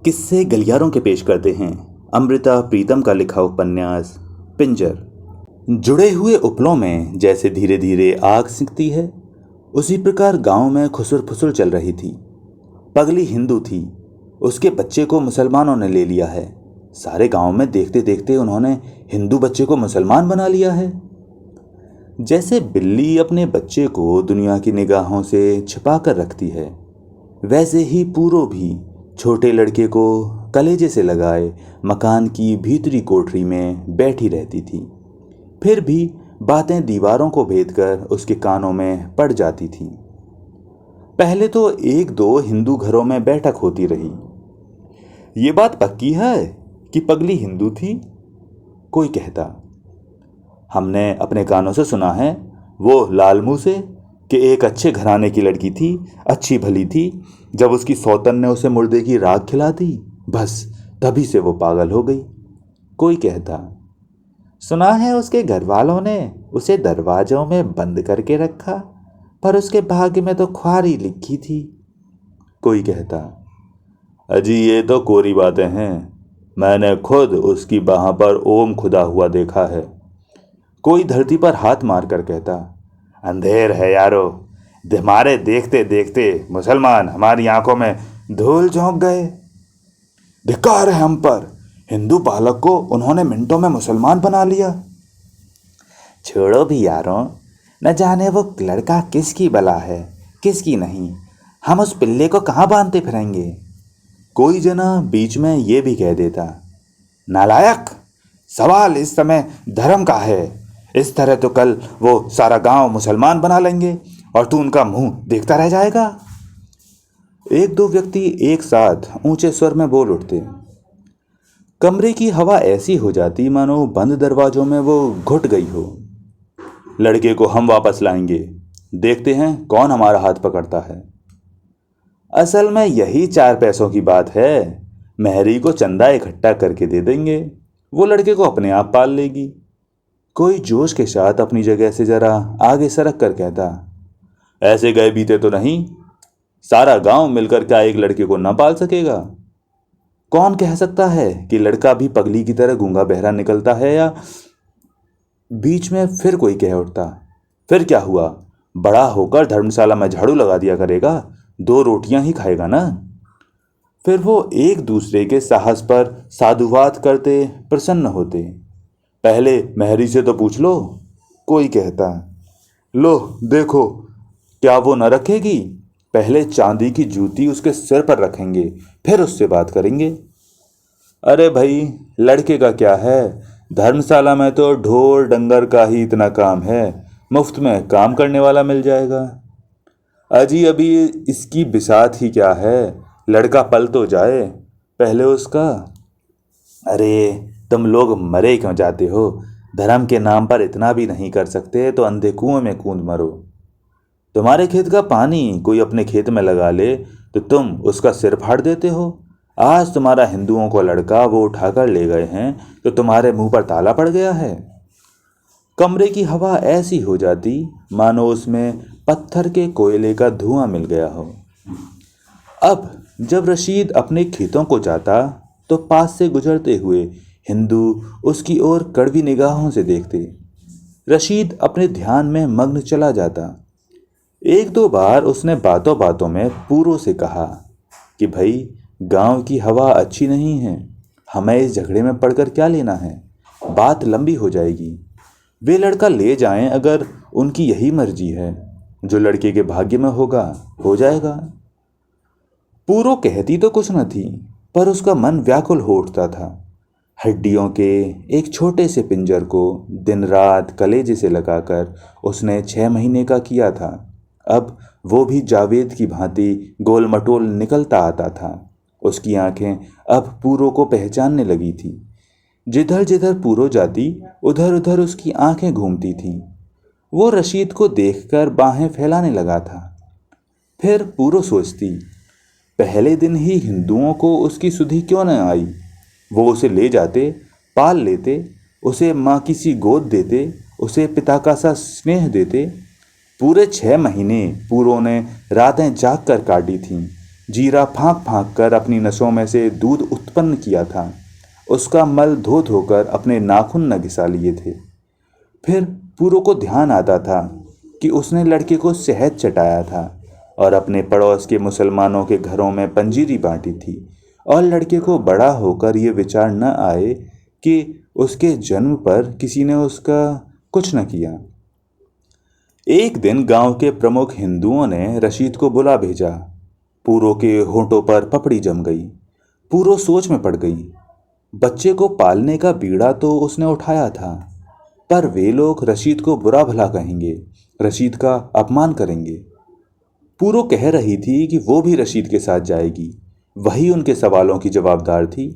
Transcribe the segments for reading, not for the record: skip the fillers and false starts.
किस्से गलियारों के पेश करते हैं अमृता प्रीतम का लिखा उपन्यास पिंजर। जुड़े हुए उपलों में जैसे धीरे धीरे आग सिकती है, उसी प्रकार गांव में खुसुर फुसुर चल रही थी। पगली हिंदू थी, उसके बच्चे को मुसलमानों ने ले लिया है। सारे गांव में देखते देखते उन्होंने हिंदू बच्चे को मुसलमान बना लिया है। जैसे बिल्ली अपने बच्चे को दुनिया की निगाहों से छिपा कर रखती है, वैसे ही पूरो भी छोटे लड़के को कलेजे से लगाए मकान की भीतरी कोठरी में बैठी रहती थी। फिर भी बातें दीवारों को भेदकर उसके कानों में पड़ जाती थीं। पहले तो एक दो हिंदू घरों में बैठक होती रही। ये बात पक्की है कि पगली हिंदू थी, कोई कहता। हमने अपने कानों से सुना है, वो लाल मुंह से, कि एक अच्छे घराने की लड़की थी, अच्छी भली थी। जब उसकी सौतन ने उसे मुर्दे की राख खिला दी, बस तभी से वो पागल हो गई, कोई कहता। सुना है उसके घर वालों ने उसे दरवाजों में बंद करके रखा, पर उसके भाग्य में तो ख्वारी लिखी थी, कोई कहता। अजी ये तो कोरी बातें हैं, मैंने खुद उसकी बाह पर ओम खुदा हुआ देखा है, कोई धरती पर हाथ मारकर कहता। अंधेर है यारो, हमारे देखते देखते मुसलमान हमारी आंखों में धूल झोंक गए। धिक्कार है हम पर, हिंदू बालक को उन्होंने मिनटों में मुसलमान बना लिया। छोड़ो भी यारों, न जाने वो लड़का किसकी बला है किसकी नहीं, हम उस पिल्ले को कहाँ बांधते फिरेंगे। कोई जना बीच में ये भी कह देता। नालायक, सवाल इस समय धर्म का है। इस तरह तो कल वो सारा गांव मुसलमान बना लेंगे और तू उनका मुंह देखता रह जाएगा। एक दो व्यक्ति एक साथ ऊंचे स्वर में बोल उठते। कमरे की हवा ऐसी हो जाती मानो बंद दरवाजों में वो घुट गई हो। लड़के को हम वापस लाएंगे, देखते हैं कौन हमारा हाथ पकड़ता है। असल में यही 4 पैसों की बात है, मेहरी को चंदा इकट्ठा करके दे देंगे, वो लड़के को अपने आप पाल लेगी। कोई जोश के साथ अपनी जगह से जरा आगे सरक कर कहता। ऐसे गए बीते तो नहीं, सारा गांव मिलकर क्या एक लड़के को न पाल सकेगा। कौन कह सकता है कि लड़का भी पगली की तरह गूंगा बहरा निकलता है। या बीच में फिर कोई कह उठता। फिर क्या हुआ, बड़ा होकर धर्मशाला में झाड़ू लगा दिया करेगा, 2 रोटियां ही खाएगा ना। फिर वो एक दूसरे के साहस पर साधुवाद करते प्रसन्न होते। पहले मेहरी से तो पूछ लो, कोई कहता। लो देखो, क्या वो न रखेगी। पहले चांदी की जूती उसके सिर पर रखेंगे, फिर उससे बात करेंगे। अरे भाई, लड़के का क्या है, धर्मशाला में तो ढोर डंगर का ही इतना काम है, मुफ्त में काम करने वाला मिल जाएगा। अजी अभी इसकी बिसात ही क्या है, लड़का पल तो जाए पहले उसका। अरे तुम लोग मरे क्यों जाते हो, धर्म के नाम पर इतना भी नहीं कर सकते तो अंधे कुएं में कूद मरो। तुम्हारे खेत का पानी कोई अपने खेत में लगा ले तो तुम उसका सिर फाड़ देते हो। आज तुम्हारा हिंदुओं को लड़का वो उठाकर ले गए हैं तो तुम्हारे मुंह पर ताला पड़ गया है। कमरे की हवा ऐसी हो जाती मानो उसमें पत्थर के कोयले का धुआं मिल गया हो। अब जब रशीद अपने खेतों को जाता तो पास से गुजरते हुए हिंदू उसकी ओर कड़वी निगाहों से देखते। रशीद अपने ध्यान में मग्न चला जाता। एक दो बार उसने बातों बातों में पूरो से कहा कि भाई, गांव की हवा अच्छी नहीं है, हमें इस झगड़े में पड़कर क्या लेना है, बात लंबी हो जाएगी। वे लड़का ले जाएं अगर उनकी यही मर्जी है, जो लड़के के भाग्य में होगा हो जाएगा। पूरो कहती तो कुछ न थी, पर उसका मन व्याकुल हो उठता था। हड्डियों के एक छोटे से पिंजर को दिन रात कलेजे से लगाकर उसने 6 महीने का किया था। अब वो भी जावेद की भांति गोल मटोल निकलता आता था। उसकी आंखें अब पूरो को पहचानने लगी थी। जिधर जिधर पूरो जाती उधर उधर उसकी आंखें घूमती थीं। वो रशीद को देखकर बाहें फैलाने लगा था। फिर पूरो सोचती, पहले दिन ही हिंदुओं को उसकी सुधि क्यों न आई। वो उसे ले जाते, पाल लेते, उसे माँ की सी गोद देते, उसे पिता का सा स्नेह देते। पूरे 6 महीने पूरो ने रातें जाग कर काटी थीं, जीरा फाँक फाँक कर अपनी नसों में से दूध उत्पन्न किया था। उसका मल धो धोकर अपने नाखून न घिसा लिए थे। फिर पूरो को ध्यान आता था कि उसने लड़के को शहद चटाया था और अपने पड़ोस के मुसलमानों के घरों में पंजीरी बांटी थी, और लड़के को बड़ा होकर ये विचार न आए कि उसके जन्म पर किसी ने उसका कुछ न किया। एक दिन गांव के प्रमुख हिंदुओं ने रशीद को बुला भेजा। पूरो के होंठों पर पपड़ी जम गई। पूरो सोच में पड़ गई। बच्चे को पालने का बीड़ा तो उसने उठाया था, पर वे लोग रशीद को बुरा भला कहेंगे, रशीद का अपमान करेंगे। पूरो कह रही थी कि वो भी रशीद के साथ जाएगी, वही उनके सवालों की जवाबदार थी।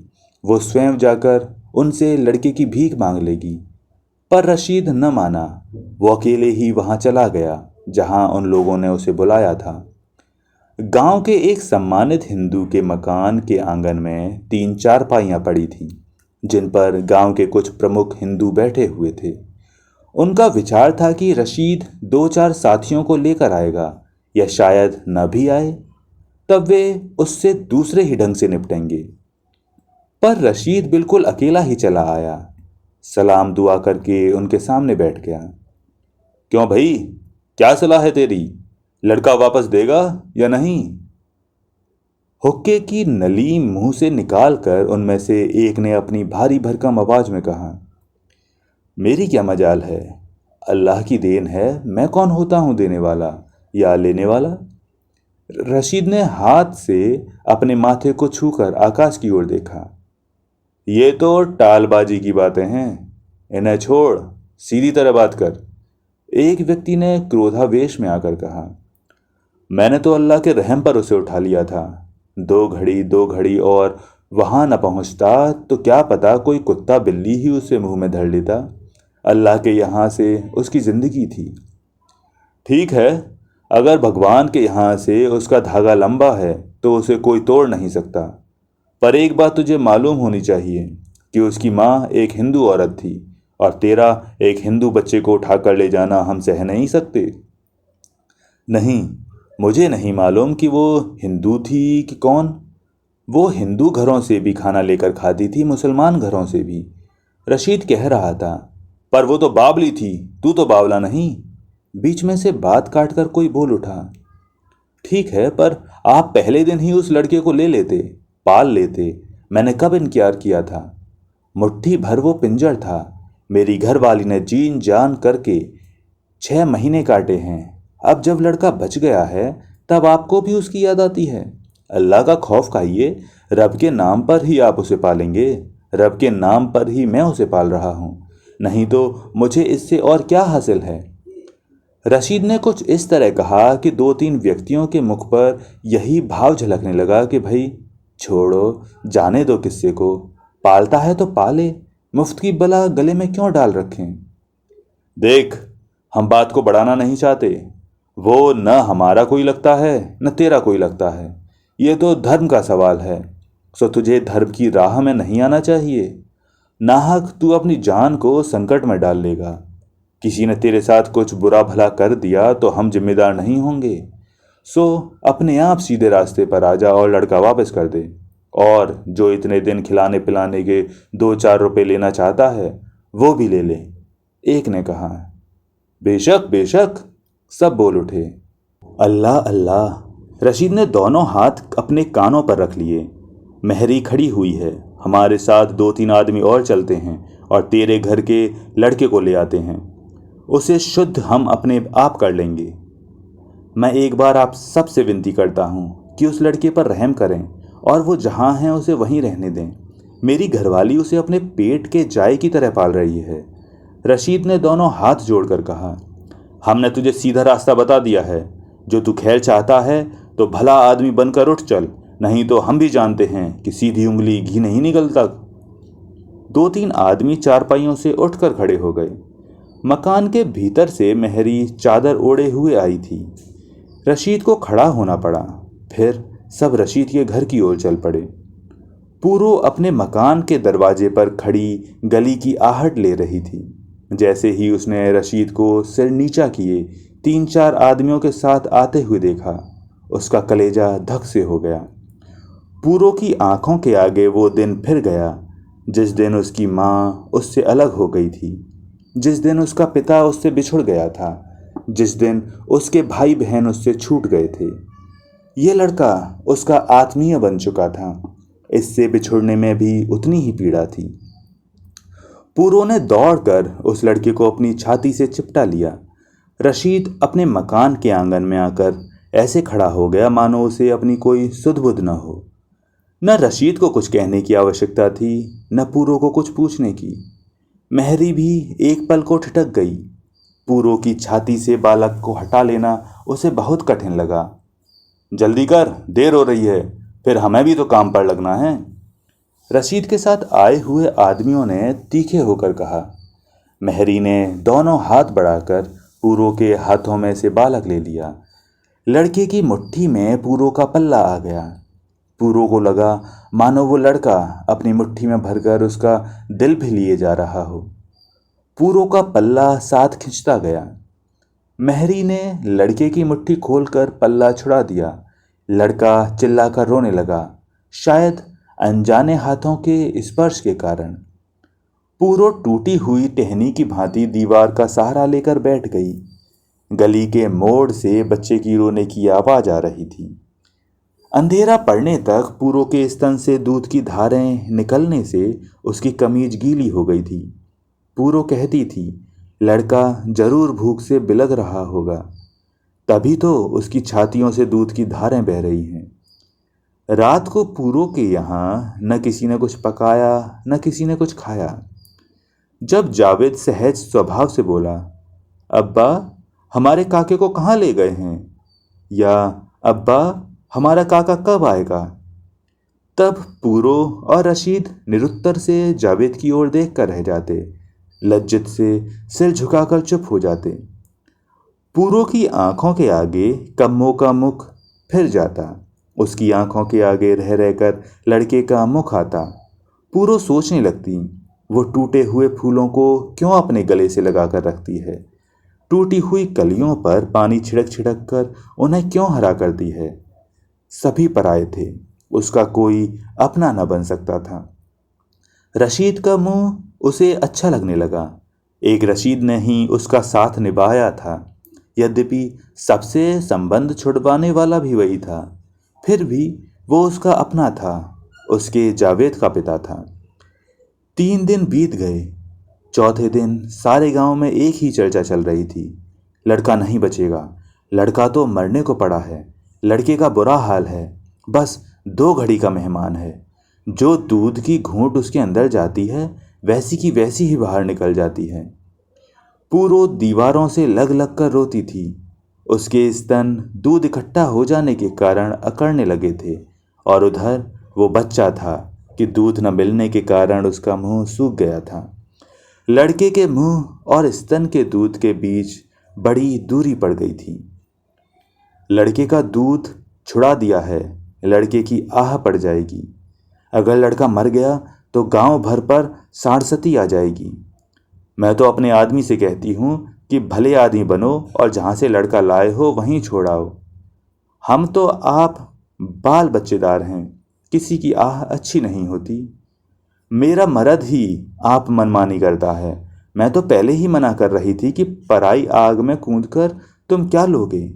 वो स्वयं जाकर उनसे लड़के की भीख मांग लेगी। पर रशीद न माना। वो अकेले ही वहां चला गया जहां उन लोगों ने उसे बुलाया था। गांव के एक सम्मानित हिंदू के मकान के आंगन में 3 चारपाइयां पड़ी थीं, जिन पर गांव के कुछ प्रमुख हिंदू बैठे हुए थे। उनका विचार था कि रशीद 2 4 साथियों को लेकर आएगा, या शायद न भी आए, तब वे उससे दूसरे ही ढंग से निपटेंगे। पर रशीद बिल्कुल अकेला ही चला आया। सलाम दुआ करके उनके सामने बैठ गया। क्यों भाई, क्या सलाह है तेरी? लड़का वापस देगा या नहीं? हुक्के की नली मुंह से निकालकर उनमें से एक ने अपनी भारी भरकम आवाज में कहा, मेरी क्या मजाल है, अल्लाह की देन है, मैं कौन होता हूं देने वाला या लेने वाला? रशीद ने हाथ से अपने माथे को छूकर आकाश की ओर देखा। ये तो टालबाजी की बातें हैं, इन्हें छोड़, सीधी तरह बात कर। एक व्यक्ति ने क्रोधावेश में आकर कहा, मैंने तो अल्लाह के रहम पर उसे उठा लिया था। 2 घड़ी और वहां न पहुंचता तो क्या पता कोई कुत्ता बिल्ली ही उसे मुंह में धर लेता। अल्लाह के यहाँ से उसकी जिंदगी थी। ठीक है, अगर भगवान के यहाँ से उसका धागा लंबा है तो उसे कोई तोड़ नहीं सकता। पर एक बात तुझे मालूम होनी चाहिए कि उसकी माँ एक हिंदू औरत थी, और तेरा एक हिंदू बच्चे को उठाकर ले जाना हम सह नहीं सकते। नहीं, मुझे नहीं मालूम कि वो हिंदू थी कि कौन। वो हिंदू घरों से भी खाना लेकर खाती थी, मुसलमान घरों से भी, रशीद कह रहा था। पर वो तो बावली थी, तू तो बावला नहीं। बीच में से बात काटकर कोई बोल उठा, ठीक है, पर आप पहले दिन ही उस लड़के को ले लेते, पाल लेते। मैंने कब इनकार किया था? मुट्ठी भर वो पिंजर था। मेरी घरवाली ने जीन जान करके 6 महीने काटे हैं। अब जब लड़का बच गया है तब आपको भी उसकी याद आती है। अल्लाह का खौफ खाइए, रब के नाम पर ही आप उसे पालेंगे। रब के नाम पर ही मैं उसे पाल रहा हूँ, नहीं तो मुझे इससे और क्या हासिल है? रशीद ने कुछ इस तरह कहा कि 2 3 व्यक्तियों के मुख पर यही भाव झलकने लगा कि भाई छोड़ो, जाने दो किस्से को, पालता है तो पाले, मुफ्त की बला गले में क्यों डाल रखें। देख, हम बात को बढ़ाना नहीं चाहते। वो न हमारा कोई लगता है न तेरा कोई लगता है। ये तो धर्म का सवाल है, सो तुझे धर्म की राह में नहीं आना चाहिए। नाहक तू अपनी जान को संकट में डाल लेगा। किसी ने तेरे साथ कुछ बुरा भला कर दिया तो हम जिम्मेदार नहीं होंगे। सो अपने आप सीधे रास्ते पर आ जा और लड़का वापस कर दे, और जो इतने दिन खिलाने पिलाने के 2 4 रुपए लेना चाहता है वो भी ले ले। एक ने कहा, बेशक बेशक, सब बोल उठे। अल्लाह अल्लाह। रशीद ने दोनों हाथ अपने कानों पर रख लिए। मेहरी खड़ी हुई है, हमारे साथ 2 3 आदमी और चलते हैं और तेरे घर के लड़के को ले आते हैं। उसे शुद्ध हम अपने आप कर लेंगे। मैं एक बार आप सबसे विनती करता हूँ कि उस लड़के पर रहम करें और वो जहाँ हैं उसे वहीं रहने दें। मेरी घरवाली उसे अपने पेट के जाय की तरह पाल रही है। रशीद ने दोनों हाथ जोड़कर कहा, हमने तुझे सीधा रास्ता बता दिया है। जो तू खैर चाहता है तो भला आदमी बनकर उठ चल, नहीं तो हम भी जानते हैं कि सीधी उंगली घी नहीं निकलता। 2 3 आदमी चारपाइयों से उठकर खड़े हो गए। मकान के भीतर से मेहरी चादर ओढ़े हुए आई थी। रशीद को खड़ा होना पड़ा। फिर सब रशीद के घर की ओर चल पड़े। पूरो अपने मकान के दरवाजे पर खड़ी गली की आहट ले रही थी। जैसे ही उसने रशीद को सिर नीचा किए 3 4 आदमियों के साथ आते हुए देखा, उसका कलेजा धक से हो गया। पूरो की आंखों के आगे वो दिन फिर गया जिस दिन उसकी माँ उससे अलग हो गई थी, जिस दिन उसका पिता उससे बिछुड़ गया था, जिस दिन उसके भाई बहन उससे छूट गए थे। ये लड़का उसका आत्मीय बन चुका था। इससे बिछुड़ने में भी उतनी ही पीड़ा थी। पूरो ने दौड़कर उस लड़के को अपनी छाती से चिपटा लिया। रशीद अपने मकान के आंगन में आकर ऐसे खड़ा हो गया मानो उसे अपनी कोई सुध बुध न हो। न रशीद को कुछ कहने की आवश्यकता थी, न पूरो को कुछ पूछने की। महरी भी एक पल को ठिठक गई। पूरो की छाती से बालक को हटा लेना उसे बहुत कठिन लगा। जल्दी कर, देर हो रही है, फिर हमें भी तो काम पर लगना है। रशीद के साथ आए हुए आदमियों ने तीखे होकर कहा। महरी ने दोनों हाथ बढ़ाकर पूरो के हाथों में से बालक ले लिया। लड़के की मुट्ठी में पूरो का पल्ला आ गया। पूरो को लगा मानो वो लड़का अपनी मुट्ठी में भरकर उसका दिल भी लिए जा रहा हो। पूरो का पल्ला साथ खिंचता गया। महरी ने लड़के की मुट्ठी खोलकर पल्ला छुड़ा दिया। लड़का चिल्लाकर रोने लगा, शायद अनजाने हाथों के स्पर्श के कारण। पूरो टूटी हुई टहनी की भांति दीवार का सहारा लेकर बैठ गई। गली के मोड़ से बच्चे की रोने की आवाज आ रही थी। अंधेरा पड़ने तक पूरो के स्तन से दूध की धारें निकलने से उसकी कमीज गीली हो गई थी। पूरो कहती थी, लड़का जरूर भूख से बिलख रहा होगा, तभी तो उसकी छातियों से दूध की धारें बह रही हैं। रात को पूरो के यहाँ न किसी ने कुछ पकाया न किसी ने कुछ खाया। जब जावेद सहज स्वभाव से बोला, अब्बा हमारे काके को कहाँ ले गए हैं, या अब्बा हमारा काका कब आएगा, तब पूरो और रशीद निरुत्तर से जावेद की ओर देख कर रह जाते, लज्जित से सिर झुकाकर चुप हो जाते। पूरो की आंखों के आगे कम्मों का मुख फिर जाता, उसकी आंखों के आगे रह रहकर लड़के का मुख आता। पूरो सोचने लगती, वो टूटे हुए फूलों को क्यों अपने गले से लगाकर रखती है, टूटी हुई कलियों पर पानी छिड़क छिड़क कर उन्हें क्यों हरा करती है। सभी पराये थे, उसका कोई अपना न बन सकता था। रशीद का मुंह उसे अच्छा लगने लगा। एक रशीद ने ही उसका साथ निभाया था, यद्यपि सबसे संबंध छुड़वाने वाला भी वही था, फिर भी वो उसका अपना था, उसके जावेद का पिता था। 3 दिन बीत गए। चौथे दिन सारे गांव में एक ही चर्चा चल रही थी, लड़का नहीं बचेगा, लड़का तो मरने को पड़ा है, लड़के का बुरा हाल है, बस 2 घड़ी का मेहमान है। जो दूध की घूंट उसके अंदर जाती है वैसी की वैसी ही बाहर निकल जाती है। पूरो दीवारों से लग लग कर रोती थी। उसके स्तन दूध इकट्ठा हो जाने के कारण अकड़ने लगे थे, और उधर वो बच्चा था कि दूध न मिलने के कारण उसका मुंह सूख गया था। लड़के के मुंह और स्तन के दूध के बीच बड़ी दूरी पड़ गई थी। लड़के का दूध छुड़ा दिया है, लड़के की आह पड़ जाएगी। अगर लड़का मर गया तो गांव भर पर सांडसती आ जाएगी। मैं तो अपने आदमी से कहती हूँ कि भले आदमी बनो और जहाँ से लड़का लाए हो वहीं छोड़ाओ। हम तो आप बाल बच्चेदार हैं, किसी की आह अच्छी नहीं होती। मेरा मर्द ही आप मनमानी करता है। मैं तो पहले ही मना कर रही थी कि पराई आग में कूदकर तुम क्या लोगे।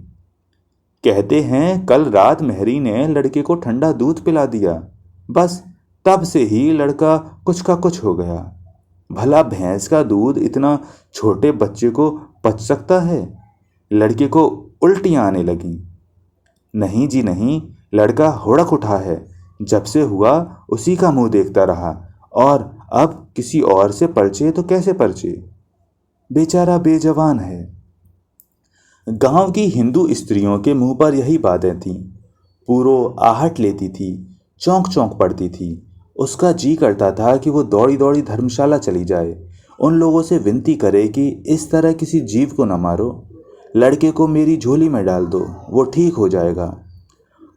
कहते हैं कल रात महरी ने लड़के को ठंडा दूध पिला दिया, बस तब से ही लड़का कुछ का कुछ हो गया। भला भैंस का दूध इतना छोटे बच्चे को पच सकता है। लड़के को उल्टियाँ आने लगीं। नहीं जी नहीं, लड़का हुड़क उठा है, जब से हुआ उसी का मुंह देखता रहा, और अब किसी और से परचे तो कैसे परचे। बेचारा बेजवान है। गांव की हिंदू स्त्रियों के मुंह पर यही बातें थीं। पूरो आहट लेती थी, चौंक चौंक पड़ती थी। उसका जी करता था कि वो दौड़ी दौड़ी धर्मशाला चली जाए, उन लोगों से विनती करे कि इस तरह किसी जीव को न मारो, लड़के को मेरी झोली में डाल दो, वो ठीक हो जाएगा।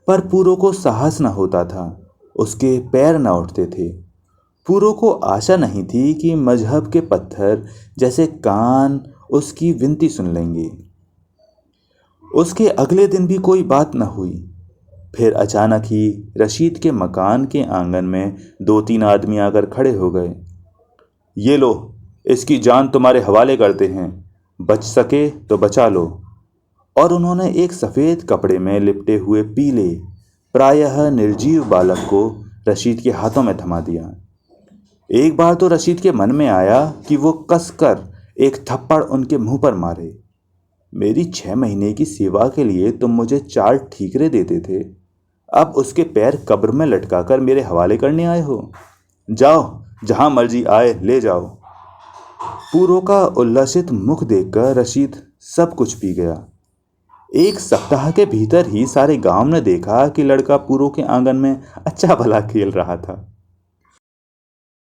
पर पूरो को साहस न होता था, उसके पैर न उठते थे। पूरो को आशा नहीं थी कि मजहब के पत्थर जैसे कान उसकी विनती सुन लेंगे। उसके अगले दिन भी कोई बात न हुई। फिर अचानक ही रशीद के मकान के आंगन में 2-3 आदमी आकर खड़े हो गए। ये लो, इसकी जान तुम्हारे हवाले करते हैं, बच सके तो बचा लो। और उन्होंने एक सफ़ेद कपड़े में लिपटे हुए पीले प्रायः निर्जीव बालक को रशीद के हाथों में थमा दिया। एक बार तो रशीद के मन में आया कि वो कसकर एक थप्पड़ उनके मुंह पर मारे। मेरी 6 महीने की सेवा के लिए तुम मुझे 4 ठीकरे देते थे, अब उसके पैर कब्र में लटकाकर मेरे हवाले करने आए हो। जाओ, जहां मर्जी आए ले जाओ। पूरो का उल्लसित मुख देखकर रशीद सब कुछ पी गया। 1 सप्ताह के भीतर ही सारे गांव ने देखा कि लड़का पूरो के आंगन में अच्छा भला खेल रहा था।